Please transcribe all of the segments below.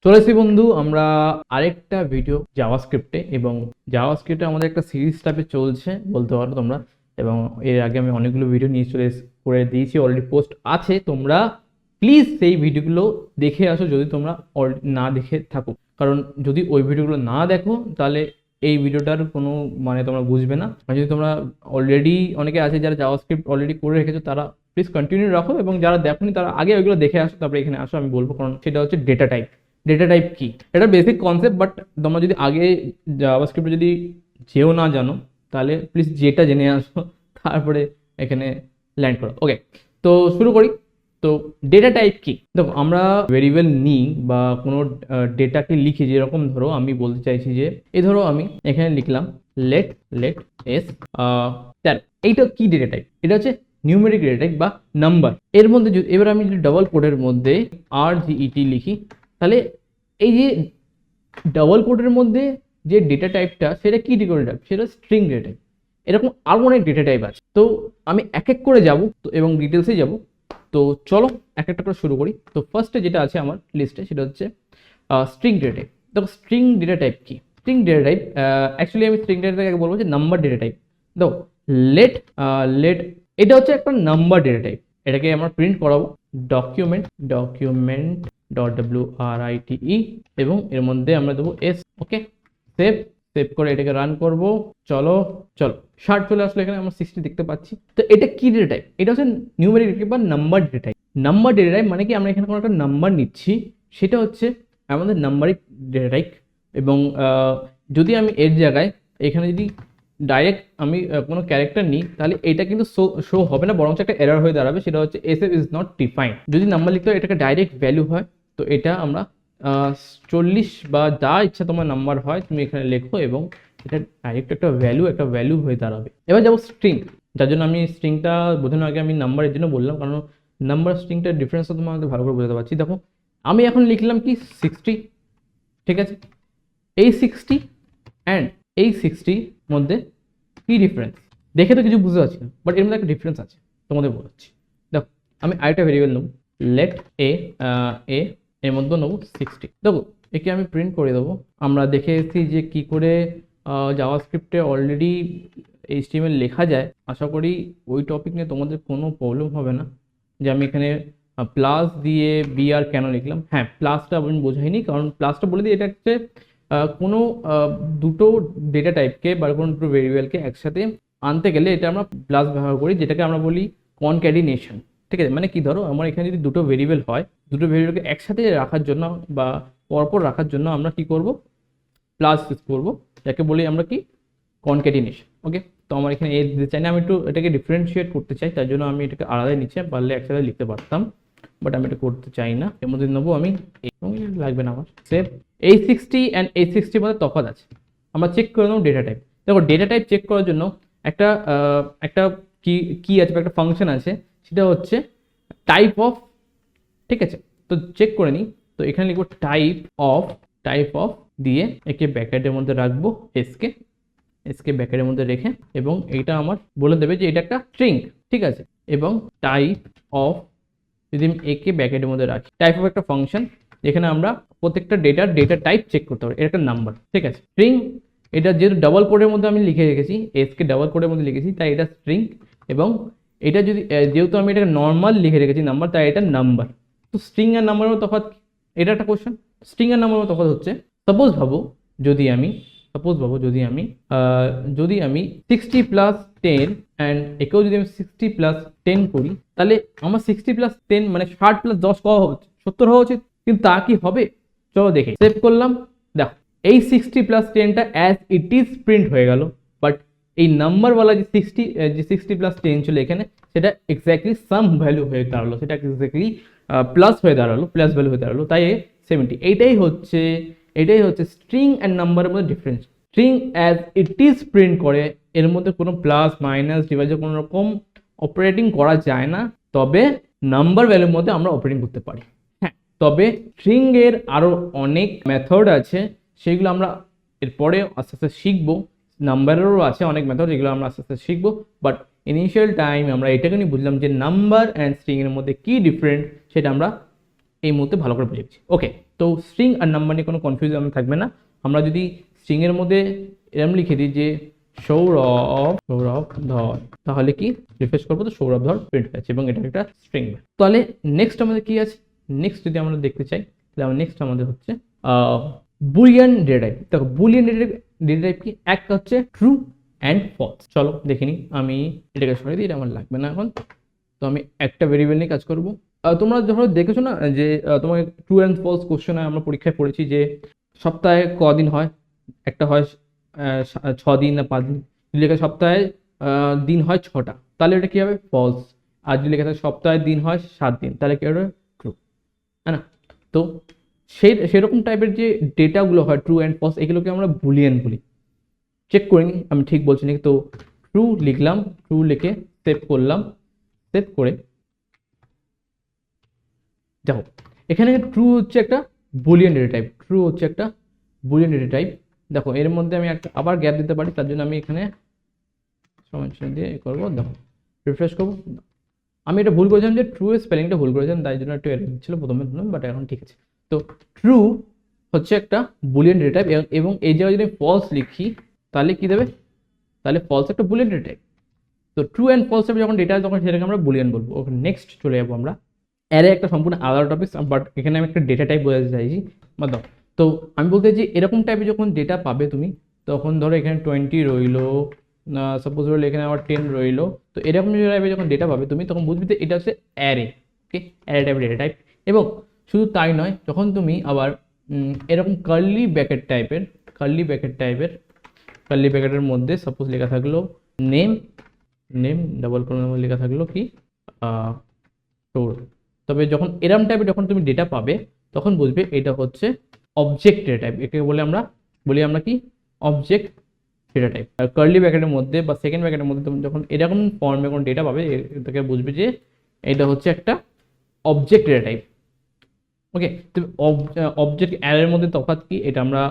চলেছি বন্ধু, আমরা আরেকটা ভিডিও জাভাস্ক্রিপ্টে এবং জাভাস্ক্রিপ্টে আমাদের একটা সিরিজ টাইপে চলছে বলতে পারো তোমরা। এবং এর আগে আমি অনেকগুলো ভিডিও নিয়ে করে দিয়েছি, অলরেডি পোস্ট আছে। তোমরা প্লিজ সেই ভিডিওগুলো দেখে আসো যদি তোমরা না দেখে থাকো, কারণ যদি ওই ভিডিওগুলো না দেখো তাহলে এই ভিডিওটার কোনো মানে তোমরা বুঝবে না। আর যদি তোমরা অলরেডি অনেকে আছে যারা জাভাস্ক্রিপ্ট অলরেডি করে রেখেছো, তারা প্লিজ কন্টিনিউ রাখো, এবং যারা দেখোনি তারা আগে ওইগুলো দেখে আসো, তারপরে এখানে আসো। আমি বলবো, কারণ সেটা হচ্ছে ডেটা টাইপ। ডেটা টাইপ কি, এটা বেসিক কনসেপ্ট, বাট তোমরা যদি আগে জাভাস্ক্রিপ্টে যদি যেও না জানো তাহলে প্লিজ যেটা জেনে আসো, তারপরে এখানে ল্যান্ড করো। ওকে, তো শুরু করি। তো ডেটা টাইপ কি, দেখো আমরা ভেরিয়েবল নিই বা কোনো ডেটাকে লিখি। যেরকম ধরো আমি বলতে চাইছি যে এই ধরো আমি এখানে লিখলাম লেট লেট এস 13। এইটা কি ডেটা টাইপ? এটা হচ্ছে নিউমেরিক ডেটা টাইপ বা নাম্বার। এর মধ্যে যদি এবার আমি যদি ডাবল কোডের মধ্যে RGET লিখি, তাহলে এই যে ডাবল কোডের মধ্যে যে ডেটা টাইপটা, সেটা কি ডেটা টাইপ? সেটা স্ট্রিং ডেটা টাইপ। এরকম আরো অনেক ডেটা টাইপ আছে, তো আমি এক এক করে যাব তো এবং ডিটেলসে যাব। তো চলো এক একটা করে শুরু করি। তো ফার্স্টে যেটা আছে আমার লিস্টে সেটা হচ্ছে স্ট্রিং ডেটা টাইপ। দেখো স্ট্রিং ডেটা টাইপ কি? স্ট্রিং ডেটা টাইপ অ্যাকচুয়ালি আমি স্ট্রিং ডেটা টাইপকে বলবো যে নাম্বার ডেটা টাইপ। দেখো লেট লেট এটা হচ্ছে একটা নাম্বার ডেটা টাইপ। এটাকে আমরা প্রিন্ট করাবো ডকুমেন্ট ডকুমেন্ট WRITE, এবং এর মধ্যে আমরা দেবো এস। ওকে, সেভ সেভ করে এটাকে রান করব। চলো চলো, 60 চলে আসলো, এখানে আমরা 60 দেখতে পাচ্ছি। তো এটা কি ডেটা টাইপ? এটা হচ্ছে নিউমেরিক ডেটা টাইপ বা number data type. Number data type মানে কি, আমরা এখানে কোনো একটা নাম্বার নিচ্ছি, সেটা হচ্ছে আমাদের নাম্বারিক ডেটা টাইপ। এবং যদি আমি এর জায়গায় এখানে যদি ডাইরেক্ট আমি কোনো ক্যারেক্টার নিই, তাহলে এটা কিন্তু শো হবে না, বরং একটা এরর হয়ে দাঁড়াবে। সেটা হচ্ছে SF ইজ নট ডিফাইন্ড। যদি নাম্বার লিখতে হয় এটাকে ডাইরেক্ট ভ্যালু হয়, তো এটা আমরা 40 বা যা ইচ্ছা তোমার নাম্বার হয় তুমি এখানে লেখো, এবং এটা ডাইরেক্ট একটা ভ্যালু হয়ে দাঁড়াবে। এবার যাবো স্ট্রিং, যার জন্য আমি স্ট্রিংটা বোঝানোর আগে আমি নাম্বারের জন্য বললাম, কারণ নাম্বার স্ট্রিংটার ডিফারেন্সটা তোমাকে ভালো করে বোঝাতে পারছি। দেখো আমি এখন লিখলাম কি 60, ঠিক আছে। এই 60 অ্যান্ড এই 60 মধ্যে কি ডিফারেন্স? দেখে তো কিছু বুঝতে পারছি না, বাট এর মধ্যে একটা ডিফারেন্স আছে, তোমাদের বলাচ্ছি। দেখো আমি আরেকটা ভেরিয়েবল নেব, লেট এ এর মধ্যে নেবো 60। দেখো একে আমি প্রিন্ট করে দেবো। আমরা দেখে এসেছি যে কি করে জাভাস্ক্রিপ্টে অলরেডি HTML লেখা যায়। আশা করি ওই টপিক নিয়ে তোমাদের কোনো প্রবলেম হবে না। যে আমি এখানে প্লাস দিয়ে BR কেন লিখলাম, হ্যাঁ প্লাসটা আমি বোঝাইনি, কারণ প্লাসটা বলে দিই এটা হচ্ছে কোনো দুটো ডেটা টাইপকে বা কোনো দুটো ভেরিয়েবলকে একসাথে আনতে গেলে এটা আমরা প্লাস ব্যবহার করি, যেটাকে আমরা বলি কনক্যাটিনেশন। ঠিক আছে, মানে কি, ধরো আমার এখানে যদি দুটো ভেরিয়েবল হয়, দুটো ভেরিয়েবলকে একসাথে রাখার জন্য বা পরপর রাখার জন্য আমরা কি করব, প্লাস ইউজ করবো, যাকে বলি আমরা কি কনক্যাটিনেশন। ওকে, তো আমার এখানে এ দিতে চাই না, আমি একটু এটাকে ডিফারেন্সিয়েট করতে চাই, তার জন্য আমি এটাকে আলাদা নিচে পারলে একসাথে লিখতে পারতাম, বাট আমি এটা করতে চাই না। এর মধ্যে নেবো আমি, লাগবে না আমার, সেভ। এই 60 অ্যান্ড এই 60 মধ্যে তফাৎ আছে, আমরা চেক করে নেবো ডেটা টাইপ। দেখো ডেটা টাইপ চেক করার জন্য একটা একটা কি আছে, একটা ফাংশন আছে, সেটা হচ্ছে টাইপ অফ। ঠিক আছে, তো চেক করে নিই। তো এখানে লিখবো টাইপ অফ দিয়ে একে ব্র্যাকেটের মধ্যে রাখবো, এসকে ব্র্যাকেটের মধ্যে রেখে, এবং এইটা আমার বলে দেবে যে এটা একটা স্ট্রিং। ঠিক আছে, এবং টাইপ অফ যদি আমি একে ব্র্যাকেটের মধ্যে রাখি, টাইপ অফ একটা ফাংশন যেখানে আমরা প্রত্যেকটা ডেটা টাইপ চেক করতে পারি। এটা একটা নাম্বার, ঠিক আছে। স্ট্রিং, এটা যেহেতু ডাবল কোডের মধ্যে আমি লিখে রেখেছি, এসকে ডাবল কোডের মধ্যে লিখেছি, তাই এটা স্ট্রিং। এবং এটা যদি যেহেতু আমি এটাকে নর্মাল লিখে রেখেছি নাম্বার, তাই এটা নাম্বার। তো স্ট্রিং আর নাম্বারের মধ্যে তফাৎ, এটা একটা কোশ্চেন। স্ট্রিং আর নাম্বারের মধ্যে তফাৎ হচ্ছে, সাপোজ ভাবো যদি আমি যদি আমি 60 প্লাস 10 অ্যান্ড একেও যদি আমি 60 প্লাস 10 করি, তাহলে আমার 60 প্লাস 10 মানে 60 প্লাস 10 কত হচ্ছে, 70 হওয়া উচিত। কিন্তু তা কি হবে? চলো দেখে, সেভ করলাম। দেখো এই 60 প্লাস 10টা অ্যাজ ইট ইজ প্রিন্ট হয়ে গেল, বাট এই নাম্বারওয়ালা যে 60 প্লাস 10 ছিল এখানে, সেটা এক্স্যাক্টলি সাম ভ্যালু হয়ে দাঁড়ালো, সেটা এক্স্যাক্টলি প্লাস হয়ে দাঁড়ালো, প্লাস ভ্যালু হয়ে দাঁড়ালো, তাই 70। এটাই হচ্ছে স্ট্রিং অ্যান্ড নাম্বারের মধ্যে difference. String as it is print করে, এর মধ্যে কোনো প্লাস মাইনাস ডিভাইডের কোনো রকম অপারেটিং করা যায় না, তবে নাম্বার ভ্যালুর মধ্যে আমরা অপারেটিং করতে পারি। হ্যাঁ, তবে স্ট্রিং এর আরো অনেক মেথড আছে, সেগুলো আমরা এরপরে আস্তে আস্তে শিখবো। নাম্বারেরও আছে অনেক মেথড, যেগুলো আমরা আস্তে আস্তে শিখবো, বাট ইনিশিয়াল টাইম আমরা এটাকে নিয়ে বুঝলাম যে নাম্বার অ্যান্ড স্ট্রিং এর মধ্যে কি ডিফারেন্ট, সেটা আমরা এই মুহূর্তে ভালো করে বুঝেছি। ওকে, তো স্ট্রিং আর নাম্বার নিয়ে কোনো কনফিউশন থাকবে না। আমরা যদি স্ট্রিংয়ের মধ্যে এরম লিখে দিই যে সৌরভ ধর, তাহলে কি রিফ্রেশ করবো তো সৌরভ ধর প্রিন্ট হয়েছে এবং এটা একটা স্ট্রিং। তাহলে নেক্সট আমাদের কি আছে, নেক্সট যদি আমরা দেখতে চাই তাহলে নেক্সট আমাদের হচ্ছে বুলিয়ান ডেটা টাইপ। দেখো বুলিয়ান ডেটা টাইপ কি, একটা হচ্ছে ট্রু অ্যান্ড ফলস। চলো দেখে নিই, আমি এটাকে সরিয়ে দিই, এটা আমার লাগবে না এখন। তো আমি একটা ভেরিয়েবল নিয়ে কাজ করবো। তোমরা ধরো দেখেছো না যে তোমাকে ট্রু অ্যান্ড ফলস কোশ্চেন আমরা পরীক্ষায় পড়েছি যে সপ্তাহে কদিন হয়, একটা হয় 6 দিন না 5 দিন, যদি লেখা সপ্তাহে দিন হয় 6টা, তাহলে এটা কি হবে ফলস। আর যদি লেখা থাকে সপ্তাহে দিন হয় 7 দিন, তাহলে কি হবে ট্রু, হ্যাঁ না? তো সেরকম টাইপের যে ডেটাগুলো হয় ট্রু অ্যান্ড ফলস, এগুলোকে আমরা বুলিয়ান বলি। চেক করে নিই আমি ঠিক বলছি নাকি। তো ট্রু লিখলাম, ট্রু লিখে সেভ করলাম, সেভ করে দেখো এখানে ট্রু হচ্ছে একটা বুলিয়ান ডেটা টাইপ, ট্রু হচ্ছে একটা বুলিয়ান ডেটা টাইপ। দেখো এর মধ্যে আমি একটা আবার গ্যাপ দিতে পারি, তার জন্য আমি এখানে সমান দিয়ে করবো। দেখো রিফ্রেশ করবো, আমি এটা ভুল করেছিলাম যে ট্রু এর স্পেলিংটা ভুল করেছিলাম, তাই জন্য একটু এরর ছিল প্রথমে, বাট এখন ঠিক আছে। তো ট্রু হচ্ছে একটা বুলিয়ান ডেটা টাইপ এবং এই জায়গায় যদি ফলস লিখি তাহলে কি দেবে, তাহলে ফলস একটা বুলিয়ান ডেটা টাইপ। তো ট্রু অ্যান্ড ফলস যখন ডেটা তখন সেটাকে আমরা বুলিয়ান বলবো। ওকে, নেক্সট চলে যাবো আমরা। অ্যারে একটা সম্পূর্ণ আলাদা টপিক, বাট এখানে আমি একটা ডেটা টাইপ বোঝাতে চাইছি। দাও, তো আমি বলতে চাইছি এরকম টাইপের যখন ডেটা পাবে তুমি, তখন ধরো এখানে 20 রইলো, সাপোজ ধরো এখানে আবার 10 রইলো, তো এরকম টাইপের যখন ডেটা পাবে তুমি, তখন বুঝবে যে এটা হচ্ছে অ্যারে। ওকে, অ্যারে টাইপের ডেটা টাইপ। এবং শুধু তাই নয়, যখন তুমি আবার এরকম কার্লি ব্র্যাকেট টাইপের মধ্যে সাপোজ লেখা থাকলো নেম ডাবল কোলনের মধ্যে লেখা থাকলো কি স্টোর, তবে যখন এরম টাইপের যখন তুমি ডেটা পাবে তখন বুঝবে এটা হচ্ছে অবজেক্ট ডেটা টাইপ। একে বলি আমরা কি অবজেক্ট ডেটা টাইপ। আর কার্লি ব্র্যাকেটের মধ্যে বা সেকেন্ড ব্র্যাকেটের মধ্যে তুমি যখন এরকম ফর্মে কোনো ডেটা পাবে, এটাকে বুঝবে যে এটা হচ্ছে একটা অবজেক্ট ডেটা টাইপ। ওকে, তো অবজেক্ট অ্যারের মধ্যে তফাৎ কি, এটা আমরা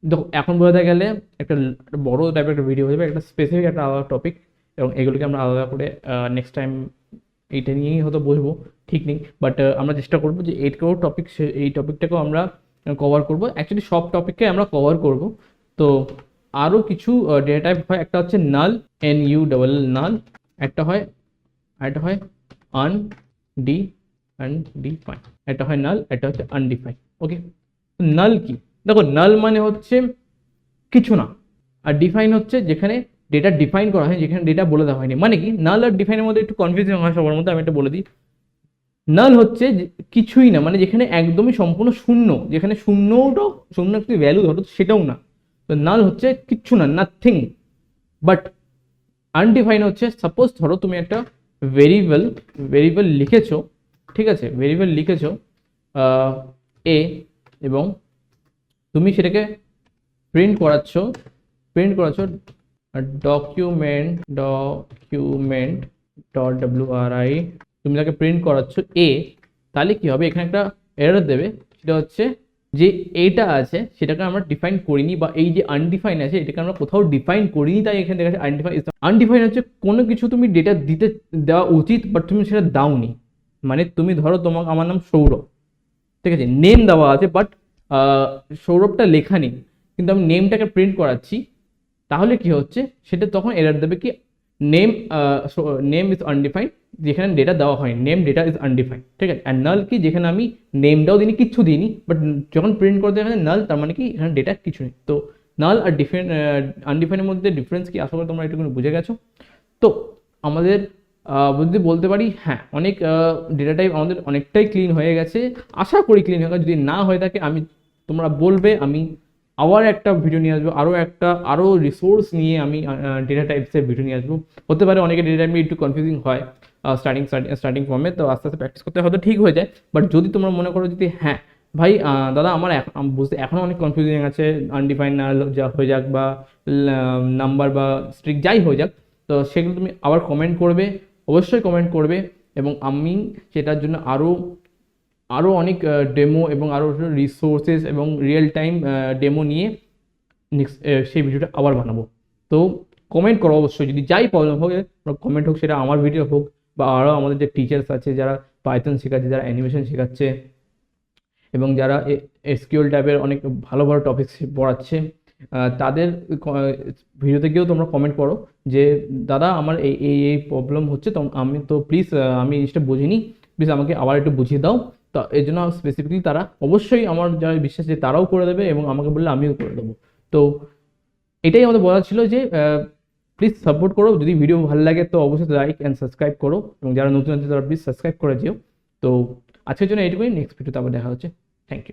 দেখো এখন বোঝাতে গেলে একটা বড় টাইপের একটা ভিডিও হয়ে যাবে, একটা স্পেসিফিক একটা আলাদা টপিক, এবং এগুলোকে আমরা আলাদা করে নেক্সট টাইম এইটা নিয়েই হয়তো বলবো, ঠিক নেই। বাট আমরা চেষ্টা করবো যে এইটকেও টপিক, এই টপিকটাকেও আমরা কভার করবো। অ্যাকচুয়ালি সব টপিককে আমরা কভার করব। তো আরও কিছু ডেটা টাইপ হয়, একটা হচ্ছে নাল, NULL, একটা হয় আনডিফাইন, একটা হয় নাল, একটা হচ্ছে আনডিফাইন। ওকে, নাল কি, দেখো নাল মানে হচ্ছে কিছু না, আর ডিফাইন হচ্ছে যেখানে ডেটা ডিফাইন করা হয়, যেখানে ডেটা বলে দেওয়া হয়নি। মানে কি নাল আর ডিফাইনের মধ্যে একটু কনফিউশন হয় সবার মধ্যে, আমি এটা বলে দিই। নাল হচ্ছে কিছুই না, মানে যেখানে একদমই সম্পূর্ণ শূন্য, যেখানে শূন্য একটি ভ্যালু ধরো সেটাও না, তো নাল হচ্ছে কিচ্ছু না, নাথিং। বাট আনডিফাইন হচ্ছে সাপোজ ধরো তুমি একটা ভেরিয়েবল লিখেছো, ঠিক আছে, ভেরিয়েবল লিখেছো এ, এবং তুমি সেটাকে প্রিন্ট করাচ্ছ ডকুমেন্ট .wri, তুমি তাকে প্রিন্ট করাচ্ছ এ, তাহলে কি হবে, এখানে একটা এরর দেবে, সেটা হচ্ছে যে এইটা আছে সেটাকে আমরা ডিফাইন করিনি, বা এই যে আনডিফাইন আছে এটাকে আমরা কোথাও ডিফাইন করিনি, তাই এখানে দেখা যাচ্ছে আনডিফাইন হচ্ছে কোনো কিছু তুমি ডেটা দেওয়া উচিত বাট তুমি সেটা দাওনি। মানে তুমি ধরো আমার নাম সৌরভ, ঠিক আছে, নেম দেওয়া আছে বাট সৌরভটা লেখা নেই, কিন্তু আমি নেমটাকে প্রিন্ট করাচ্ছি, তাহলে কি হচ্ছে সেটা তখন এরর দেবে কি নেম ইজ আনডিফাইন্ড, যেখানে ডেটা দেওয়া হয় নেম ডেটা ইজ আনডিফাইন্ড, ঠিক আছে। আর নাল কি, যেখানে আমি নেমটাও দিইনি, কিচ্ছু দিইনি, বাট যখন প্রিন্ট করতে এখানে নাল, তার মানে কি এখানে ডেটা কিছু নেই। তো নাল আর আনডিফাইনের মধ্যে ডিফারেন্স কি, আশা করি তোমরা একটু বুঝে গেছো। তো আমাদের যদি বলতে পারি, হ্যাঁ অনেক ডেটা টাইপ আমাদের অনেকটাই ক্লিন হয়ে গেছে, আশা করি ক্লিন হয়ে গেছে। যদি না হয়ে থাকে তোমরা বলবে, আমি আবার একটা ভিডিও নিয়ে আসবো, আরও রিসোর্স নিয়ে আমি ডেটা টাইপসের ভিডিও নিয়ে আসবো। হতে পারে অনেকে ডেটা টাইপ নিয়ে একটু কনফিউজিং হয় স্টার্টিং ফর্মে, তো আস্তে আস্তে প্র্যাকটিস করতে হয়তো ঠিক হয়ে যায়। বাট যদি তোমরা মনে করো যদি হ্যাঁ ভাই দাদা আমার বুঝতে এখনও অনেক কনফিউজিং আছে, আনডিফাইন না যা হয়ে যাক বা নাম্বার বা স্ট্রিক যাই হয়ে যাক, তো সেগুলো তুমি আবার কমেন্ট করবে, অবশ্যই কমেন্ট করবে, এবং আমি সেটার জন্য আরও অনেক ডেমো এবং আরও রিসোর্সেস এবং রিয়েল টাইম ডেমো নিয়ে নেক্সট সেই ভিডিওটা আবার বানাবো। তো কমেন্ট করো অবশ্যই, যদি যাই প্রবলেম হোক, কমেন্ট হোক, সেটা আমার ভিডিও হোক বা আরও আমাদের যে টিচার্স আছে যারা পাইথন শেখাচ্ছে, যারা অ্যানিমেশন শেখাচ্ছে, এবং যারা এসকিউএল টাইপের অনেক ভালো ভালো টপিকস পড়াচ্ছে তাদের ভিডিওতে গিয়েও তোমরা কমেন্ট করো যে দাদা আমার এই এই এই প্রবলেম হচ্ছে, তো আমি তো প্লিজ আমি জিনিসটা বুঝিনি, প্লিজ আমাকে আবার একটু বুঝিয়ে দাও। তো এর জন্য স্পেসিফিকলি তারা অবশ্যই আমার যা বিশ্বাস যে তারাও করে দেবে এবং আমাকে বললে আমিও করে দেবো। তো এটাই আমাদের বলা ছিল যে প্লিজ সাপোর্ট করো, যদি ভিডিও ভালো লাগে তো অবশ্যই লাইক অ্যান্ড সাবস্ক্রাইব করো, এবং যারা নতুন আছে তারা প্লিজ সাবস্ক্রাইব করে যেও। তো আজকের জন্য এইটুকুই, নেক্সট ভিডিওতে আবার দেখা হচ্ছে।